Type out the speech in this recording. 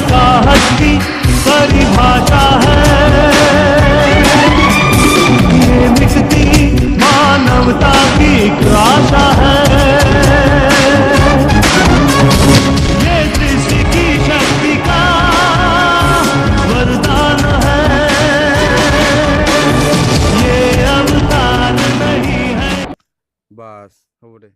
साहस की परिभाषा है ये, मिटती मानवता की एक आशा है, ये सृष्टि की शक्ति का वरदान है, ये अवतार नहीं है। बस हो रे।